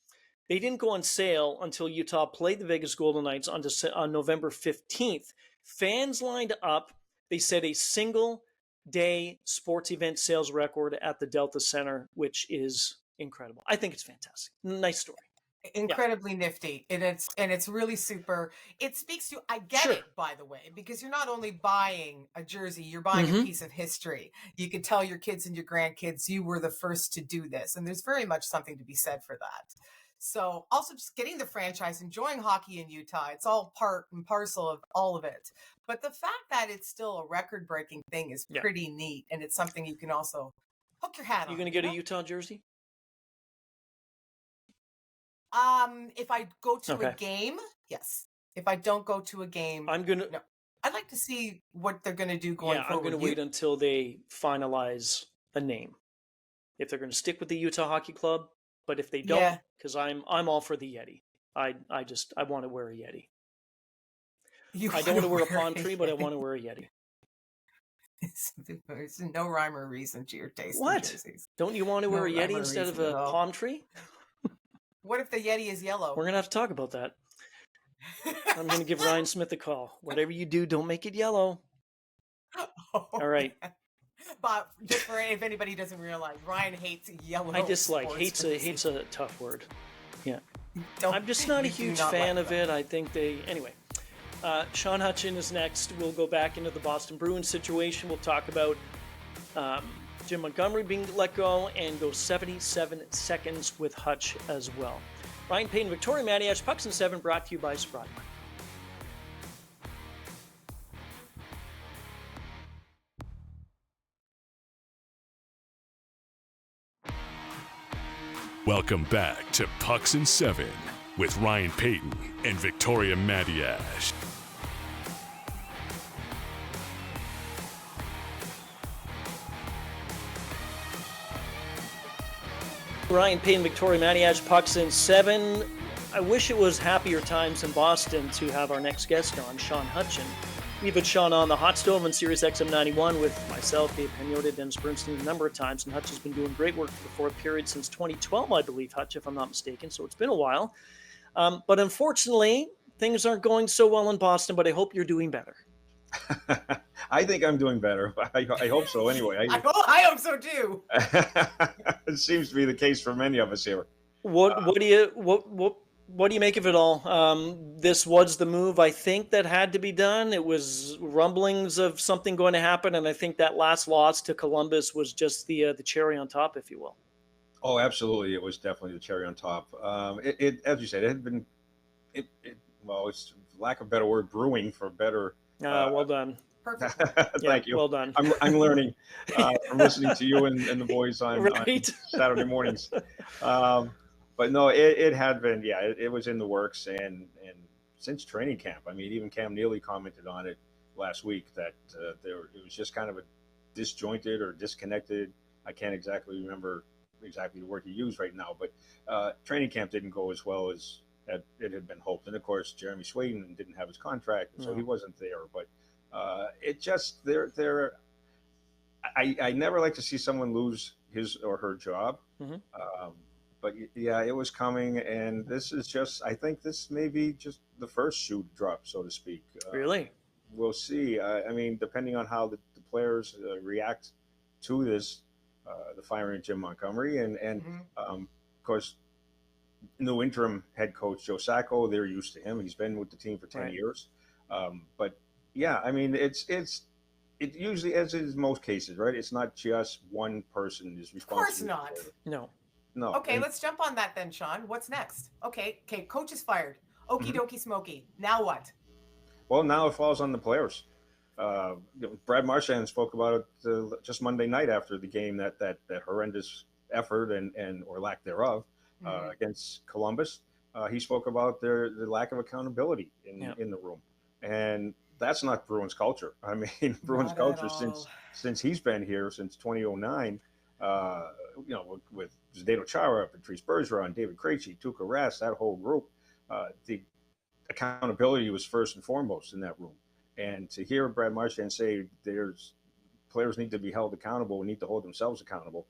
They didn't go on sale until Utah played the Vegas Golden Knights on November 15th. Fans lined up. They set a single-day sports event sales record at the Delta Center, which is incredible. I think it's fantastic. Nice story. incredibly nifty, and it's really super. It speaks to, I get it, by the way, because you're not only buying a jersey, you're buying a piece of history. You can tell your kids and your grandkids you were the first to do this, and there's very much something to be said for that. So also just getting the franchise, enjoying hockey in Utah, it's all part and parcel of all of it. But the fact that it's still a record-breaking thing is pretty neat, and it's something you can also hook your hat on. You going to get a Utah jersey? If I go to a game, yes. If I don't go to a game, no. I'd like to see what they're gonna do going forward. I'm gonna wait until they finalize a name. If they're gonna stick with the Utah Hockey Club, but if they don't, because I'm all for the Yeti. I want to wear a Yeti. I don't want to wear a palm tree, but I want to wear a Yeti. There's no rhyme or reason to your taste. What? Don't you want to wear a Yeti instead of a palm tree? What if the Yeti is yellow? We're going to have to talk about that. I'm going to give Ryan Smith a call. Whatever you do, don't make it yellow. All right. But just for if anybody doesn't realize, Ryan hates yellow. I dislike. Hates a tough word. Yeah. I'm just not a huge fan of it. I think anyway. Shawn Hutcheon is next. We'll go back into the Boston Bruins situation. We'll talk about Jim Montgomery being let go and go 77 seconds with Hutch as well. Ryan Paton, Victoria Matiash, Pucks in 7, brought to you by Sprott Money. Welcome back to Pucks in 7 with Ryan Paton and Victoria Matiash. Ryan Paton, Victoria Matiash, Pucks in 7. I wish it was happier times in Boston to have our next guest on, Shawn Hutcheon. We've had Shawn on the Hot Stove on Sirius XM 91 with myself, Dave Pagnotta, Dennis Bernstein a number of times, and Hutch has been doing great work for the fourth period since 2012, I believe, Hutch, if I'm not mistaken, so it's been a while. But unfortunately, things aren't going so well in Boston, but I hope you're doing better. I think I'm doing better. I hope so anyway. I hope so too. It seems to be the case for many of us here. What do you make of it all? This was the move, I think, that had to be done. It was rumblings of something going to happen, and I think that last loss to Columbus was just the cherry on top, if you will. Oh, absolutely. It was definitely the cherry on top. It as you said, it had been, well, it's lack of a better word, brewing for better. Well done. Perfect. Thank you. Well done. I'm learning from listening to you and the boys on Saturday mornings. But no, it had been, it was in the works, and since training camp. I mean, even Cam Neely commented on it last week that it was just kind of a disjointed or disconnected. I can't exactly remember the word he used right now, but training camp didn't go as well as it had been hoped. And of course, Jeremy Swayden didn't have his contract, so he wasn't there. But it just I never like to see someone lose his or her job. Mm-hmm. But yeah, it was coming, and this is just, I think this may be just the first shoe drop, so to speak. Really? We'll see. I mean, depending on how the players react to this, the firing of Jim Montgomery, and of course, new interim head coach Joe Sacco, they're used to him. He's been with the team for 10 years. But yeah, I mean, it usually, as is most cases, right? It's not just one person is responsible. Of course not. No. Okay, let's jump on that then, Shawn. What's next? Okay, coach is fired. Okie dokie smoky. Now what? Well, now it falls on the players. Brad Marchand spoke about it just Monday night after the game, that horrendous effort and or lack thereof against Columbus. He spoke about the lack of accountability in the room, and that's not Bruins culture. I mean, Bruins culture since he's been here since 2009. With Zdeno Chara, Patrice Bergeron, David Krejci, Tuukka Rask, that whole group, the accountability was first and foremost in that room. And to hear Brad Marchand say players need to be held accountable and need to hold themselves accountable,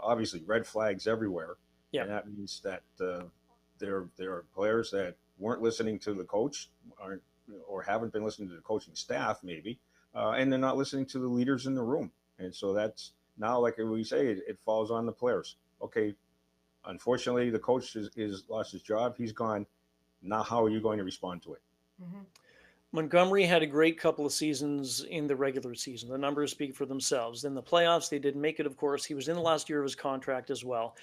obviously red flags everywhere. Yeah. And that means that there are players that weren't listening to the coach, or haven't been listening to the coaching staff maybe, and they're not listening to the leaders in the room. And so that's now, like we say, it falls on the players. Okay, Unfortunately, the coach is lost his job. He's gone. Now, how are you going to respond to it? Mm-hmm. Montgomery had a great couple of seasons in the regular season. The numbers speak for themselves. In the playoffs, they didn't make it, of course. He was in the last year of his contract as well.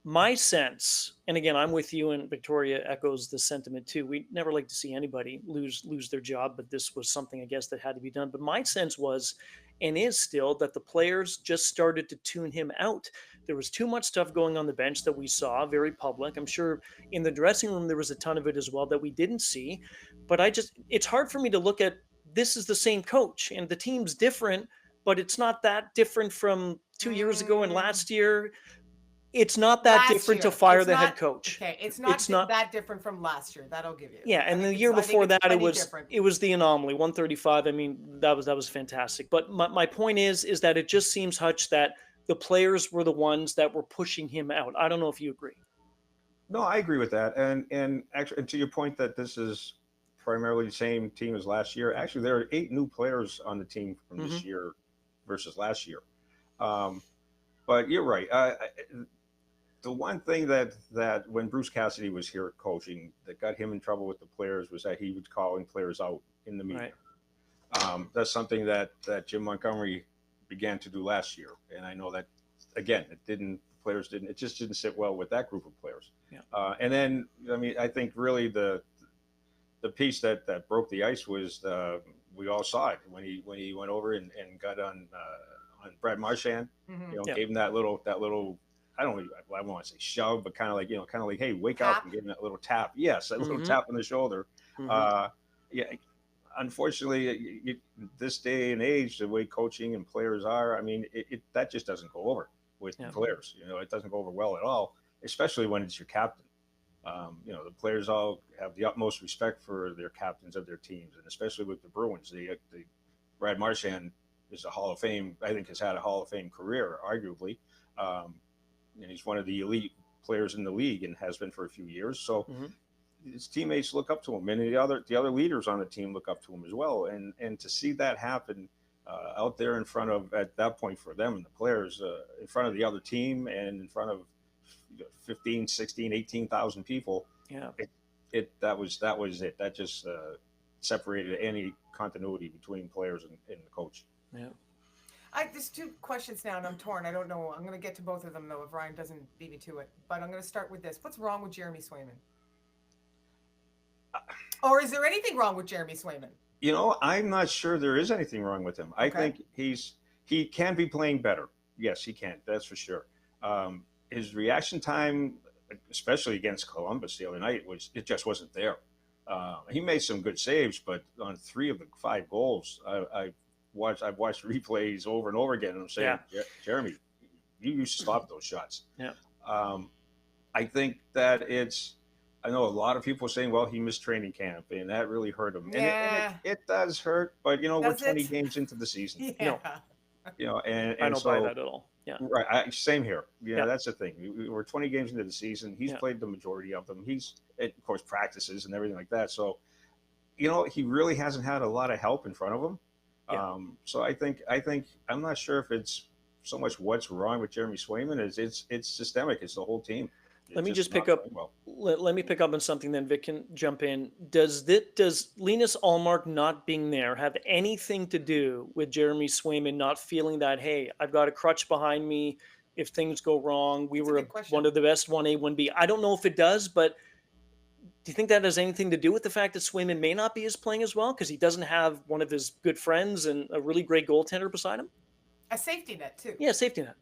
My sense, and again, I'm with you, and Victoria echoes the sentiment too. We never like to see anybody lose their job, but this was something, I guess, that had to be done. But my sense was, and is still, that the players just started to tune him out. There was too much stuff going on the bench that we saw, very public. I'm sure in the dressing room there was a ton of it as well that we didn't see. But it's hard for me to look at, this is the same coach and the team's different, but it's not that different from 2 years ago and last year. It's not that different to fire the head coach. Okay, it's not that different from last year. That'll give you. Yeah, and the year before that, it was the anomaly, 135. I mean, that was fantastic. But my point is that it just seems, Hutch, that the players were the ones that were pushing him out. I don't know if you agree. No, I agree with that. And actually, and to your point that this is primarily the same team as last year. Actually, there are 8 new players on the team from this year versus last year. But you're right. The one thing that when Bruce Cassidy was here coaching that got him in trouble with the players was that he was calling players out in the media. Right. That's something that Jim Montgomery began to do last year, and I know that again, it just didn't sit well with that group of players. Yeah. And then I mean, I think really the piece that broke the ice was we all saw it when he went over and got on Brad Marchand. Gave him that little. I don't want to say shove, but kind of like, hey, wake tap. up, and give him that little tap. Yes, that little tap on the shoulder. Yeah, unfortunately, this day and age, the way coaching and players are, I mean, that just doesn't go over with players. It doesn't go over well at all, especially when it's your captain. The players all have the utmost respect for their captains of their teams, and especially with the Bruins. The Brad Marchand is a Hall of Fame. I think has had a Hall of Fame career, arguably. And he's one of the elite players in the league and has been for a few years. So his teammates look up to him, and the other leaders on the team look up to him as well. And to see that happen out there in front of, at that point for them and the players, in front of the other team and in front of 15, 16, 18,000 people. Yeah. That was it. That just separated any continuity between players and the coach. Yeah. There's 2 questions now, and I'm torn. I don't know. I'm going to get to both of them, though, if Ryan doesn't beat me to it. But I'm going to start with this. What's wrong with Jeremy Swayman? Or is there anything wrong with Jeremy Swayman? I'm not sure there is anything wrong with him. I think he can be playing better. Yes, he can. That's for sure. His reaction time, especially against Columbus the other night, it just wasn't there. He made some good saves, but on 3 of the 5 goals, I've watched replays over and over again, and I'm saying, Jeremy, you used to stop those shots. Yeah. I think that I know a lot of people are saying, well, he missed training camp, and that really hurt him. Yeah. And it does hurt, but we're 20 games into the season. Yeah. And I don't buy that at all. Yeah. Right. Same here. That's the thing. We're 20 games into the season. He's played the majority of them. He's, of course, practices and everything like that. So, he really hasn't had a lot of help in front of him. Yeah. So I think I'm not sure if it's so much what's wrong with Jeremy Swayman. It's systemic. It's the whole team. Let me just pick up. Let me pick up on something. Then Vic can jump in. Does Linus Ullmark not being there have anything to do with Jeremy Swayman not feeling that, hey, I've got a crutch behind me if things go wrong? We were one of the best 1A, 1B. I don't know if it does, but do you think that has anything to do with the fact that Swayman may not be as playing as well because he doesn't have one of his good friends and a really great goaltender beside him? A safety net too. Yeah, safety net.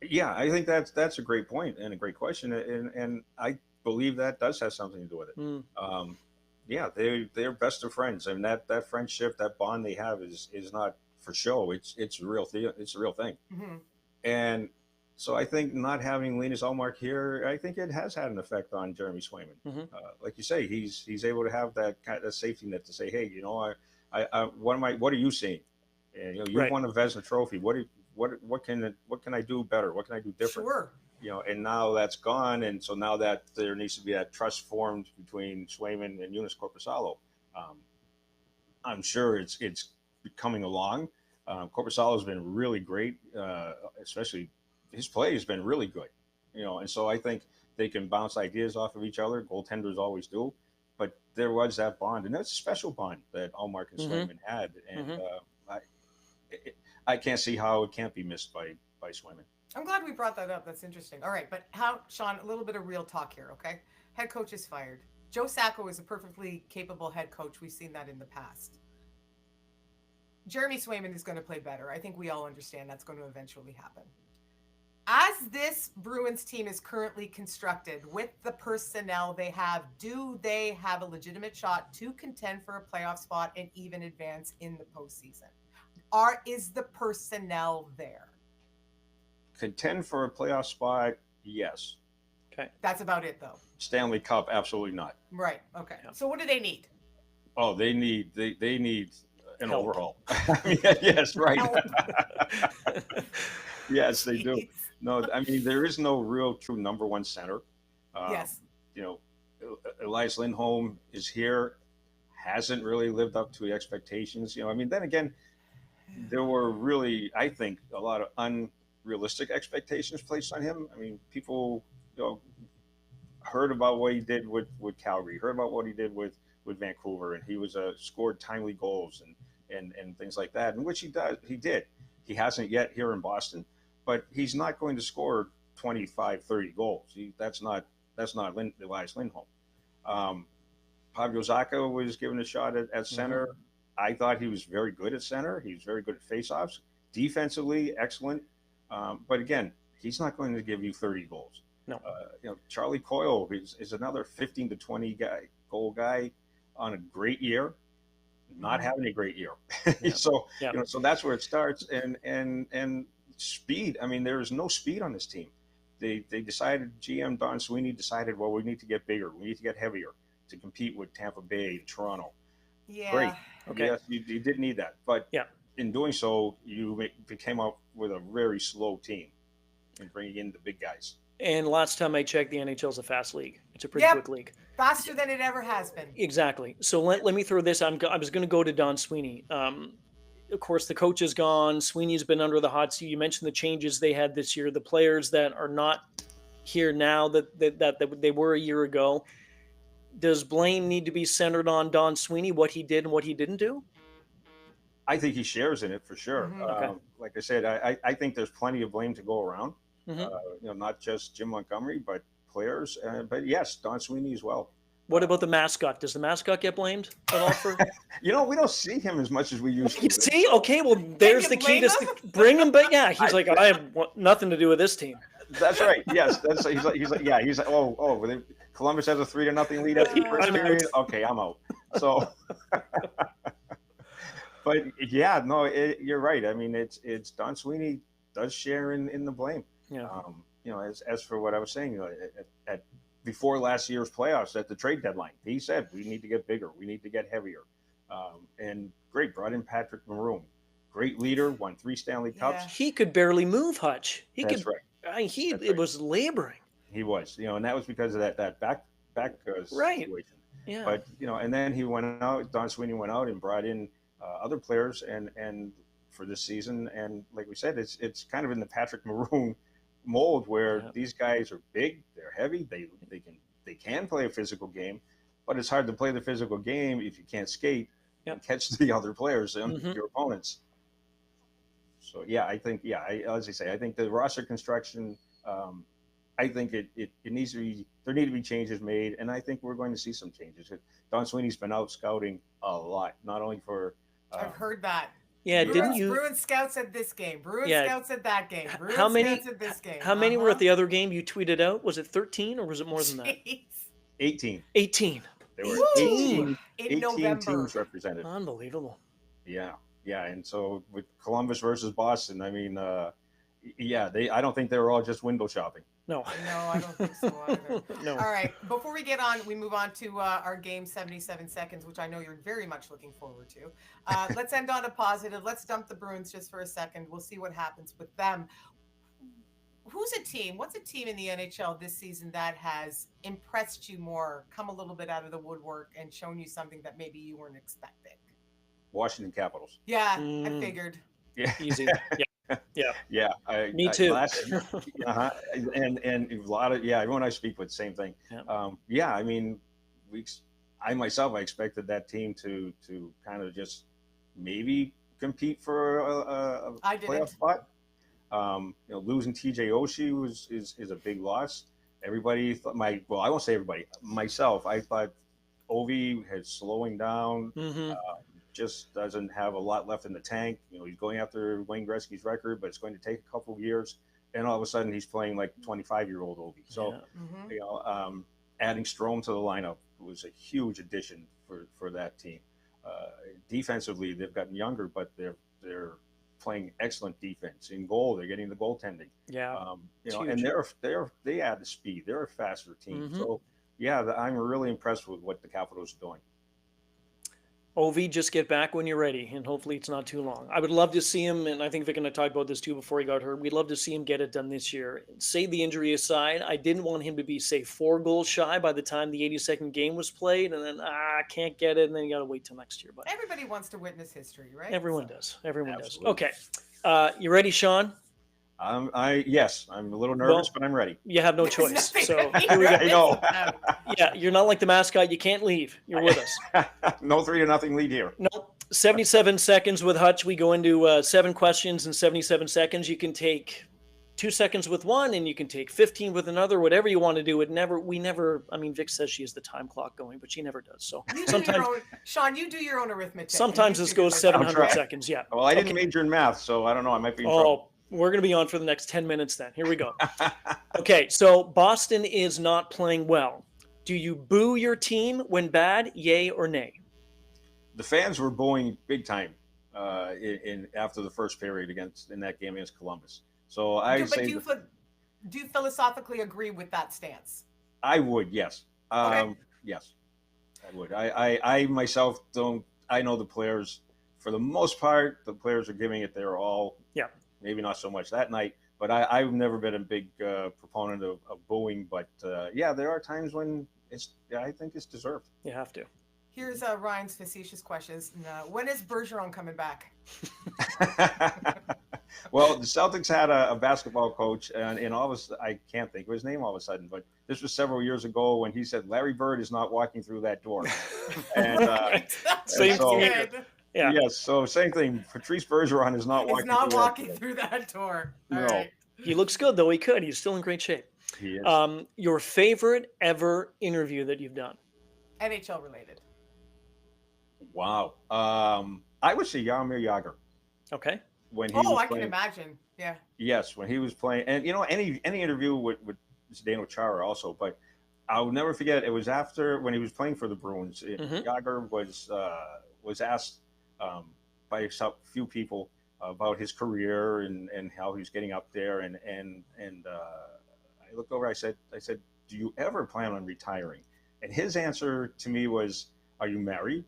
Yeah, I think that's a great point and a great question, and I believe that does have something to do with it. Yeah, they're best of friends, and that friendship, that bond they have is not for show. It's a real thing. It's a real thing. Mm-hmm. And so I think not having Linus Ullmark here, I think it has had an effect on Jeremy Swayman. Mm-hmm. Like you say, he's able to have that kind of safety net to say, hey, what are you seeing? And, you won a Vezina Trophy. What can I do better? What can I do different? Sure. And now that's gone, and so now that there needs to be that trust formed between Swayman and Joonas Korpisalo. I'm sure it's coming along. Korpisalo's been really great, especially his play has been really good. and so I think they can bounce ideas off of each other. Goaltenders always do, but there was that bond, and that's a special bond that Allmark and Swayman had, and I can't see how it can't be missed by Swayman. I'm glad we brought that up. That's interesting. All right, but Shawn, a little bit of real talk here, okay? Head coach is fired. Joe Sacco is a perfectly capable head coach. We've seen that in the past. Jeremy Swayman is going to play better. I think we all understand that's going to eventually happen. As this Bruins team is currently constructed with the personnel they have, do they have a legitimate shot to contend for a playoff spot and even advance in the postseason? Is the personnel there? Contend for a playoff spot, yes. Okay. That's about it, though. Stanley Cup, absolutely not. Right. Okay. Yeah. So what do they need? Oh, they need an Help. Overhaul. I mean, yes, right. Yes, they do. No, I mean, there is no real true number one center. Yes. Elias Lindholm is here, hasn't really lived up to the expectations. I mean, then again, there were really, I think, a lot of unrealistic expectations placed on him. I mean, people, heard about what he did with Calgary, heard about what he did with Vancouver, and he was scored timely goals and things like that, and which he did. He hasn't yet here in Boston, but he's not going to score 25, 30 goals. That's not Elias Lindholm. Pavio Zacha was given a shot at center. Mm-hmm. I thought he was very good at center. He was very good at faceoffs. Defensively, excellent. But again, he's not going to give you 30 goals. No. Charlie Coyle is another 15 to 20 goal guy on a great year, not having a great year. Yeah. So that's where it starts. And speed. I mean, there is no speed on this team. They decided, GM Don Sweeney decided, well, we need to get bigger. We need to get heavier to compete with Tampa Bay and Toronto. Yeah. Great. Okay. Yes, you did need that. But in doing so, you came up with a very slow team and bringing in the big guys. And last time I checked, the NHL is a fast league. It's a pretty quick league. Faster than it ever has been. Exactly. So let me throw this. I was going to go to Don Sweeney. Of course, the coach is gone. Sweeney's been under the hot seat. You mentioned the changes they had this year, the players that are not here now that they were a year ago. Does blame need to be centered on Don Sweeney, what he did and what he didn't do? I think he shares in it for sure. Mm-hmm. Okay. Like I said, I think there's plenty of blame to go around. Mm-hmm. Not just Jim Montgomery, but players. But yes, Don Sweeney as well. What about the mascot? Does the mascot get blamed at all for? We don't see him as much as we used to. You see? Okay, well, there's the key to bring him. But yeah, he's like, I have nothing to do with this team. That's right. Yes, he's like, oh, Columbus has a 3-0 lead at the first period. Okay, I'm out. So, but yeah, no, you're right. I mean, it's Don Sweeney does share in the blame. Yeah. As for what I was saying, at before last year's playoffs at the trade deadline, he said we need to get bigger, we need to get heavier, and great, brought in Patrick Maroon, great leader, won 3 Stanley Cups. Yeah. He could barely move, Hutch. That's right. It was laboring. He was, and that was because of that back situation. Yeah. But and then he went out. Don Sweeney went out and brought in other players, and for this season, and like we said, it's kind of in the Patrick Maroon mold where these guys are big, they're heavy, they can play a physical game, but it's hard to play the physical game if you can't skate and catch the other players and your opponents. So I think as I say, I think the roster construction, I think it needs to be, there need to be changes made, and I think we're going to see some changes. Don Sweeney's been out scouting a lot, not only for I've heard that. Yeah, Bruins scouts at this game. Bruins scouts at that game. Bruins scouts at this game. How many were at the other game you tweeted out? Was it 13 or was it more than that? 18. 18. There were 18 teams represented. Unbelievable. Yeah. And so with Columbus versus Boston, I mean, I don't think they were all just window shopping. No, I don't think so either. No. All right. Before we move on to our game 77 seconds, which I know you're very much looking forward to. Let's end on a positive. Let's dump the Bruins just for a second. We'll see what happens with them. What's a team in the NHL this season that has impressed you more, come a little bit out of the woodwork and shown you something that maybe you weren't expecting? Washington Capitals. Yeah, I figured. Yeah. Easy. Yeah. Me I too. and a lot of everyone I speak with, same thing. I mean, I myself, I expected that team to kind of just maybe compete for a playoff spot. Losing TJ Oshie is a big loss. Everybody thought I won't say everybody, myself, I thought Ovi is slowing down. Just doesn't have a lot left in the tank. He's going after Wayne Gretzky's record, but it's going to take a couple of years. And all of a sudden, he's playing like 25-year-old Ovi. So, adding Strome to the lineup was a huge addition for that team. Defensively, they've gotten younger, but they're playing excellent defense. In goal, they're getting the goaltending. And they add the speed. They're a faster team. So, I'm really impressed with what the Capitals are doing. Ovi, just get back when you're ready, and hopefully it's not too long. I would love to see him, and I think Vic and I talked about this too before he got hurt. We'd love to see him get it done this year. Say the injury aside, I didn't want him to be, say, 4 goals shy by the time the 82nd game was played, and then, can't get it, and then you got to wait till next year. But everybody wants to witness history, right? Everyone does. Everyone does. Okay. You ready, Shawn? Yes, I'm a little nervous, but I'm ready. You have no choice. So here we go. I know. You're not like the mascot. You can't leave. You're with us. No 3-0 lead here. No. 77 seconds with Hutch. We go into 7 questions in 77 seconds. You can take 2 seconds with one, and you can take 15 with another. Whatever you want to do. We never. I mean, Vic says she has the time clock going, but she never does. So sometimes, Shawn, you do your own arithmetic. Sometimes this goes 700 seconds. Yeah. Well, I didn't major in math, so I don't know. I might be in trouble. We're going to be on for the next 10 minutes then. Here we go. Okay, so Boston is not playing well. Do you boo your team when bad, yay or nay? The fans were booing big time after the first period in that game against Columbus. So do you philosophically agree with that stance? I would, yes. Yes, I would. I myself don't. I know the players, for the most part, the players are giving it their all. Yeah. Maybe not so much that night, but I've never been a big proponent of booing. But there are times when I think it's deserved. You have to. Here's Ryan's facetious questions. When is Bergeron coming back? Well, the Celtics had a basketball coach, and all of a, I can't think of his name all of a sudden, but this was several years ago when he said Larry Bird is not walking through that door. And same thing. Yeah. Yes. So same thing. Patrice Bergeron is not walking through that door. No. Right. He looks good though. He could. He's still in great shape. He is. Your favorite ever interview that you've done? NHL related. Wow. I would say Jaromir Jagr. Okay. When he was I playing, can imagine. Yeah. Yes, when he was playing, and any interview with Zdeno Chara also, but I'll never forget. It was after when he was playing for the Bruins. Jagr was asked by a few people about his career and how he was getting up there, and I looked over. I said, do you ever plan on retiring? And his answer to me was, are you married?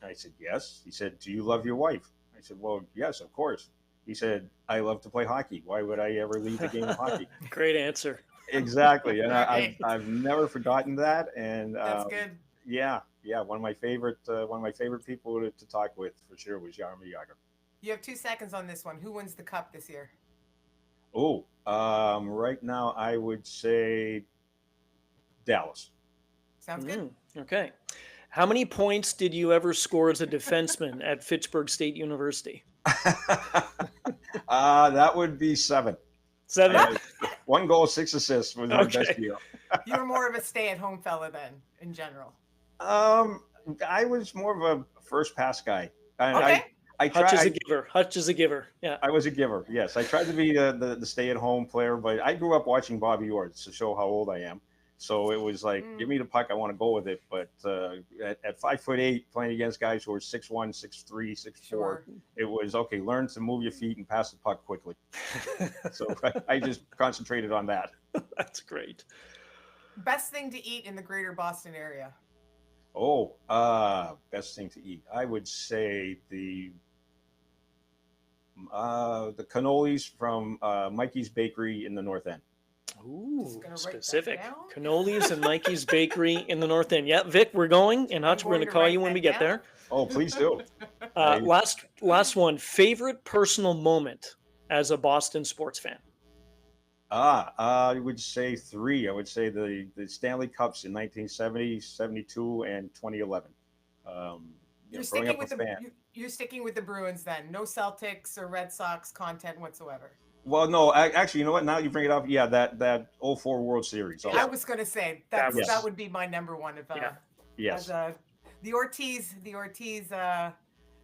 I said, yes. He said, do you love your wife? I said, well, yes, of course. He said, I love to play hockey. Why would I ever leave the game of hockey? Great answer. Exactly. And I've never forgotten that. And that's good. Yeah. One of my favorite people to talk with for sure was Jaromir Jagr. You have 2 seconds on this one. Who wins the cup this year? Oh, right now I would say Dallas. Sounds good. Okay. How many points did you ever score as a defenseman at Fitchburg State University? That would be 7. 7? 1 goal, 6 assists was my best year. You were more of a stay-at-home fella then, in general. I was more of a first pass guy. Okay. Hutch is a giver. Yeah. I was a giver. Yes, I tried to be the stay-at-home player, but I grew up watching Bobby Orr to show how old I am. So it was like, give me the puck, I want to go with it. But at 5'8", playing against guys who were 6'1", 6'3", 6'4", Sure. It was okay. Learn to move your feet and pass the puck quickly. So I just concentrated on that. That's great. Best thing to eat in the greater Boston area? Oh, best thing to eat. I would say the cannolis from Mikey's Bakery in the North End. Ooh, specific. Cannolis and Mikey's Bakery in the North End. Yeah, Vic, we're going, and Hutch, we're going to call you when we get there. Oh, please do. Last one. Favorite personal moment as a Boston sports fan? I would say 3. I would say the Stanley Cups in 1970, 72, and 2011. You're sticking with the Bruins then. No Celtics or Red Sox content whatsoever. Well, no, actually, you know what? Now you bring it up. Yeah, that 04 World Series. Also. I was going to say that would be my number one. Yes. The Ortiz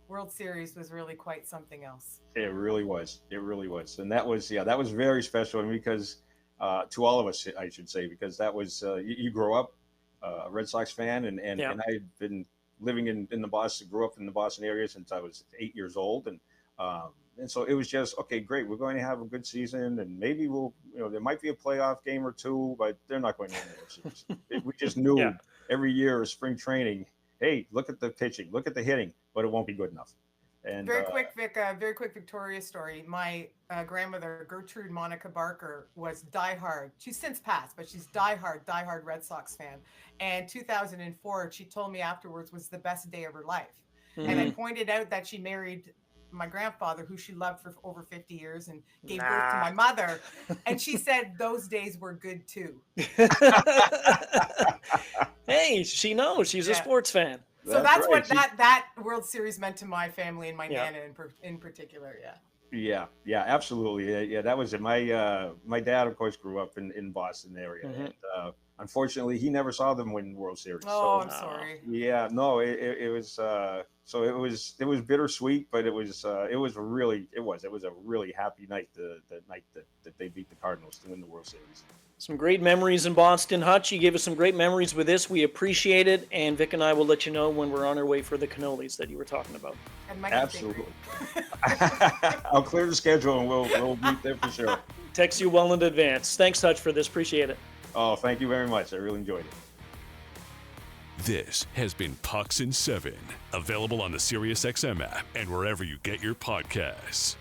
World Series was really quite something else. It really was. And that was very special. And because to all of us, I should say, because that was, you grow up a Red Sox fan, and I had been living in the Boston, grew up in the Boston area since I was 8 years old. And so it was just, okay, great. We're going to have a good season, and maybe there might be a playoff game or two, but they're not going to win the series. We just knew every year of spring training, hey, look at the pitching, look at the hitting, but it won't be good enough. And very quick Victoria story. My grandmother, Gertrude Monica Barker, was diehard. She's since passed, but she's diehard Red Sox fan. And 2004, she told me afterwards, was the best day of her life. Mm-hmm. And I pointed out that she married my grandfather, who she loved for over 50 years, and gave birth to my mother. And she said those days were good too. Hey, she knows. She's a sports fan. So that's right. What that World Series meant to my family and my Nana in particular. Yeah, absolutely. Yeah, that was it. My dad, of course, grew up in Boston area, and unfortunately, he never saw them win World Series. Oh, I'm sorry. Yeah, no, it was so it was bittersweet, but it was a really happy night, the night that they beat the Cardinals to win the World Series. Some great memories in Boston. Hutch, you gave us some great memories with this. We appreciate it. And Vic and I will let you know when we're on our way for the cannolis that you were talking about. Absolutely. I'll clear the schedule and we'll meet there for sure. Text you well in advance. Thanks, Hutch, for this. Appreciate it. Oh, thank you very much. I really enjoyed it. This has been Pucks in 7, available on the SiriusXM app and wherever you get your podcasts.